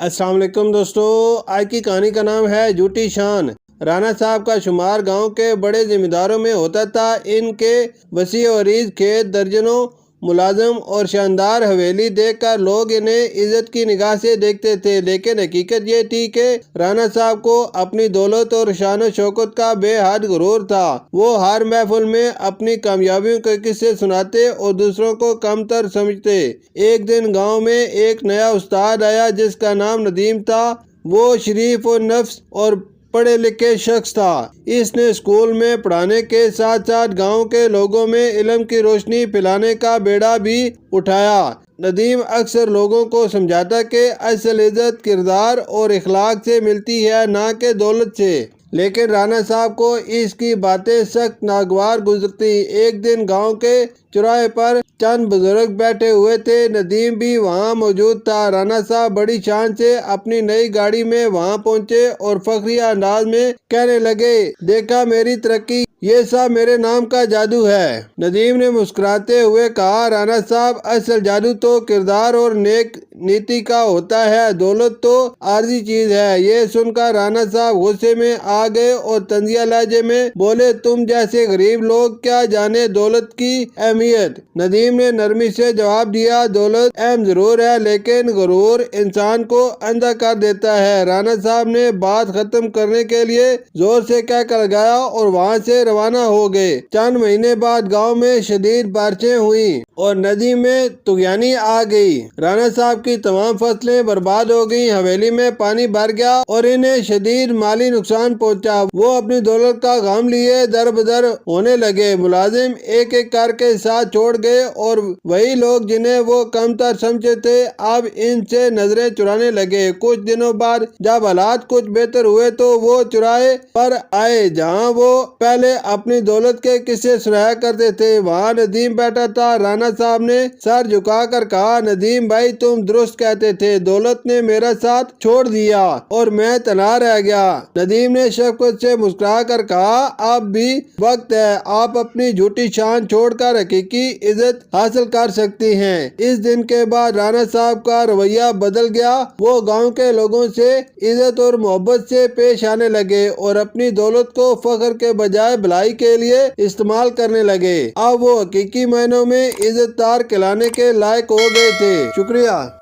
السلام علیکم دوستو، آج کی کہانی کا نام ہے جھوٹی شان۔ رانا صاحب کا شمار گاؤں کے بڑے ذمہ داروں میں ہوتا تھا۔ ان کے وسیع و عریض کھیت، درجنوں ملازم اور شاندار حویلی دیکھ کر لوگ انہیں عزت کی نگاہ سے دیکھتے تھے، لیکن حقیقت یہ تھی کہ رانا صاحب کو اپنی دولت اور شان و شوکت کا بے حد غرور تھا۔ وہ ہر محفل میں اپنی کامیابیوں کے قصے سناتے اور دوسروں کو کم تر سمجھتے۔ ایک دن گاؤں میں ایک نیا استاد آیا جس کا نام ندیم تھا۔ وہ شریف و نفس اور پڑھے لکھے شخص تھا۔ اس نے اسکول میں پڑھانے کے ساتھ ساتھ گاؤں کے لوگوں میں علم کی روشنی پھیلانے کا بیڑا بھی اٹھایا۔ ندیم اکثر لوگوں کو سمجھاتا کہ اصل عزت کردار اور اخلاق سے ملتی ہے، نہ کہ دولت سے، لیکن رانا صاحب کو اس کی باتیں سخت ناگوار گزرتی۔ ایک دن گاؤں کے چوراہے پر چند بزرگ بیٹھے ہوئے تھے، ندیم بھی وہاں موجود تھا۔ رانا صاحب بڑی شان سے اپنی نئی گاڑی میں وہاں پہنچے اور فخریہ انداز میں کہنے لگے، دیکھا میری ترقی، یہ سب میرے نام کا جادو ہے۔ ندیم نے مسکراتے ہوئے کہا، رانا صاحب اصل جادو تو کردار اور نیک نیتی کا ہوتا ہے، دولت تو عارضی چیز ہے۔ یہ سن کر رانا صاحب غصے میں آ گئے اور طنزیہ لہجے میں بولے، تم جیسے غریب لوگ کیا جانے دولت کی اہمیت۔ ندیم نے نرمی سے جواب دیا، دولت اہم ضرور ہے لیکن غرور انسان کو اندھا کر دیتا ہے۔ رانا صاحب نے بات ختم کرنے کے لیے زور سے کہہ لگایا اور وہاں سے روانہ ہو گئے۔ چند مہینے بعد گاؤں میں شدید بارشیں ہوئیں اور ندی میں طغیانی آ گئی۔ رانا صاحب کی تمام فصلیں برباد ہو گئیں، حویلی میں پانی بھر گیا اور انہیں شدید مالی نقصان پہنچا۔ وہ اپنی دولت کا غم لیے در بدر ہونے لگے۔ ملازم ایک ایک کر کے ساتھ چھوڑ گئے اور وہی لوگ جنہیں وہ کم تر سمجھتے تھے اب ان سے نظریں چرانے لگے۔ کچھ دنوں بعد جب حالات کچھ بہتر ہوئے تو وہ چوراہے پر آئے جہاں وہ پہلے اپنی دولت کے قصے سنایا کرتے تھے۔ وہاں ندیم بیٹھا تھا۔ رانا صاحب نے سر جھکا کر کہا، ندیم بھائی تم درست کہتے تھے، دولت نے میرا ساتھ چھوڑ دیا اور میں تنہا رہ گیا۔ ندیم نے شفقت سے مسکرا کر کہا، اب بھی وقت ہے، آپ اپنی جھوٹی شان چھوڑ کر حقیقی عزت حاصل کر سکتی ہیں۔ اس دن کے بعد رانا صاحب کا رویہ بدل گیا۔ وہ گاؤں کے لوگوں سے عزت اور محبت سے پیش آنے لگے اور اپنی دولت کو فخر کے بجائے بھلائی کے لیے استعمال کرنے لگے۔ اب وہ حقیقی معنوں میں عزت دار کہلانے کے لائق ہو گئے تھے۔ شکریہ۔